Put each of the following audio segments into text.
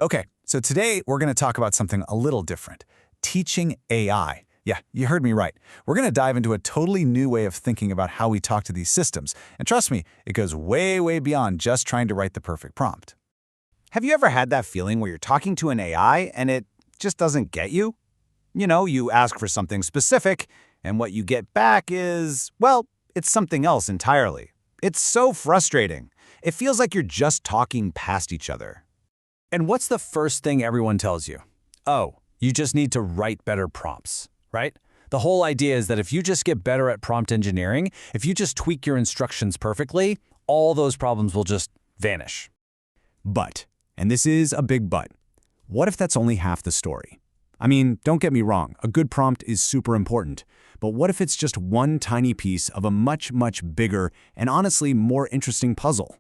Okay, so today we're going to talk about something a little different. Teaching AI. Yeah, you heard me right. We're going to dive into a totally new way of thinking about how we talk to these systems. And trust me, it goes way, way beyond just trying to write the perfect prompt. Have you ever had that feeling where you're talking to an AI and it just doesn't get you? You ask for something specific, and what you get back is, well, it's something else entirely. It's so frustrating. It feels like you're just talking past each other. And what's the first thing everyone tells you? Oh, you just need to write better prompts, right? The whole idea is that if you just get better at prompt engineering, if you just tweak your instructions perfectly, all those problems will just vanish. But, and this is a big but, what if that's only half the story? I mean, don't get me wrong, a good prompt is super important. But what if it's just one tiny piece of a much, much bigger and honestly more interesting puzzle?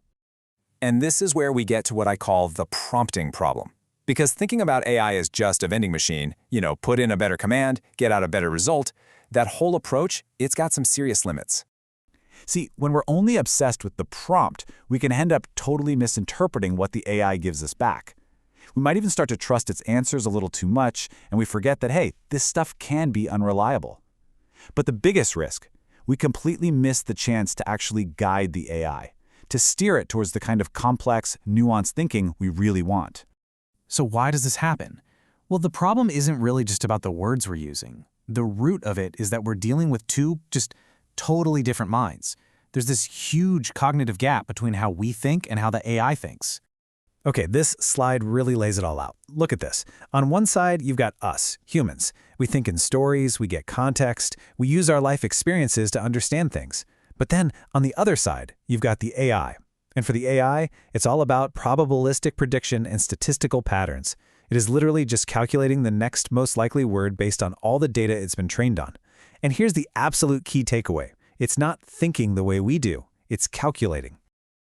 And this is where we get to what I call the prompting problem. Because thinking about AI as just a vending machine, put in a better command, get out a better result, that whole approach, it's got some serious limits. See, when we're only obsessed with the prompt, we can end up totally misinterpreting what the AI gives us back. We might even start to trust its answers a little too much, and we forget that, hey, this stuff can be unreliable. But the biggest risk, we completely miss the chance to actually guide the AI, to steer it towards the kind of complex, nuanced thinking we really want. So why does this happen? Well, the problem isn't really just about the words we're using. The root of it is that we're dealing with two just totally different minds. There's this huge cognitive gap between how we think and how the AI thinks. Okay, this slide really lays it all out. Look at this. On one side, you've got us, humans. We think in stories, we get context, we use our life experiences to understand things. But then, on the other side, you've got the AI. And for the AI, it's all about probabilistic prediction and statistical patterns. It is literally just calculating the next most likely word based on all the data it's been trained on. And here's the absolute key takeaway. It's not thinking the way we do. It's calculating.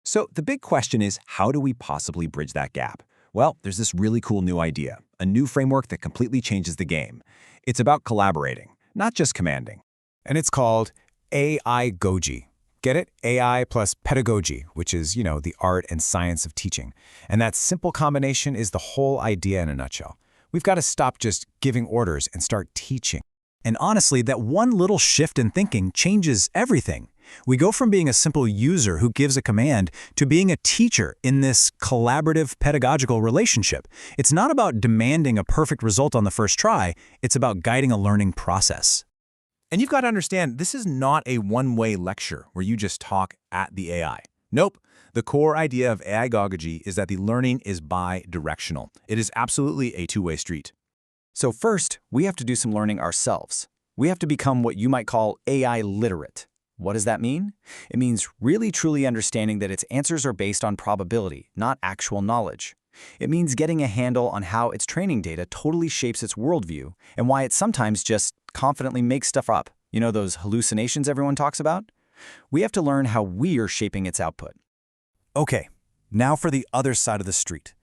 So the big question is, how do we possibly bridge that gap? Well, there's this really cool new idea, a new framework that completely changes the game. It's about collaborating, not just commanding. And it's called AI-gogy. Get it? AI plus pedagogy, which is, the art and science of teaching. And that simple combination is the whole idea in a nutshell. We've got to stop just giving orders and start teaching. And honestly, that one little shift in thinking changes everything. We go from being a simple user who gives a command to being a teacher in this collaborative pedagogical relationship. It's not about demanding a perfect result on the first try. It's about guiding a learning process. And you've got to understand, this is not a one-way lecture where you just talk at the AI. Nope. The core idea of AI-gogy is that the learning is bi-directional. It is absolutely a two-way street. So first, we have to do some learning ourselves. We have to become what you might call AI literate. What does that mean? It means really truly understanding that its answers are based on probability, not actual knowledge. It means getting a handle on how its training data totally shapes its worldview and why it sometimes just confidently makes stuff up. Those hallucinations everyone talks about? We have to learn how we are shaping its output. Okay, now for the other side of the street.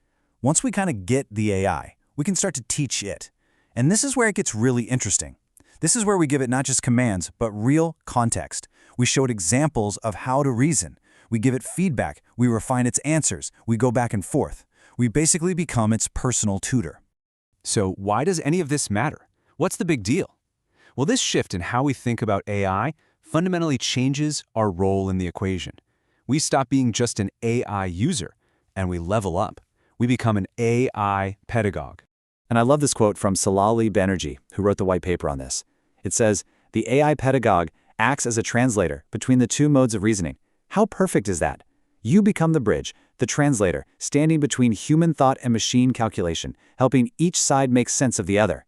Once we kind of get the AI, we can start to teach it. And this is where it gets really interesting. This is where we give it not just commands, but real context. We show it examples of how to reason. We give it feedback. We refine its answers. We go back and forth. We basically become its personal tutor. So why does any of this matter? What's the big deal? Well, this shift in how we think about AI fundamentally changes our role in the equation. We stop being just an AI user, and we level up. We become an AI pedagogue. And I love this quote from Salali Banerjee, who wrote the white paper on this. It says, "The AI pedagogue acts as a translator between the two modes of reasoning. How perfect is that? You become the bridge, the translator, standing between human thought and machine calculation, helping each side make sense of the other."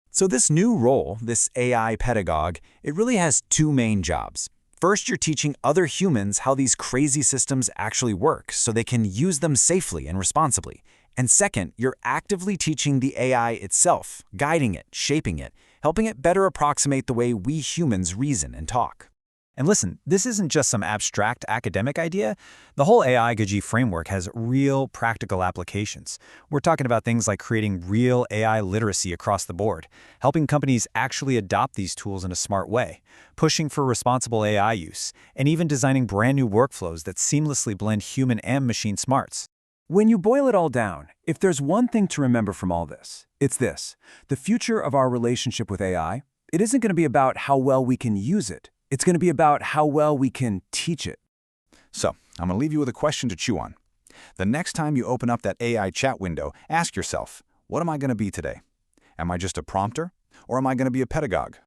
So this new role, this AI pedagogue, it really has two main jobs. First, you're teaching other humans how these crazy systems actually work so they can use them safely and responsibly. And second, you're actively teaching the AI itself, guiding it, shaping it, helping it better approximate the way we humans reason and talk. And listen, this isn't just some abstract academic idea. The whole AI-gogy framework has real practical applications. We're talking about things like creating real AI literacy across the board, helping companies actually adopt these tools in a smart way, pushing for responsible AI use, and even designing brand new workflows that seamlessly blend human and machine smarts. When you boil it all down, if there's one thing to remember from all this, it's this. The future of our relationship with AI, it isn't going to be about how well we can use it. It's going to be about how well we can teach it. So, I'm going to leave you with a question to chew on. The next time you open up that AI chat window, ask yourself, what am I going to be today? Am I just a prompter, or am I going to be a pedagogue?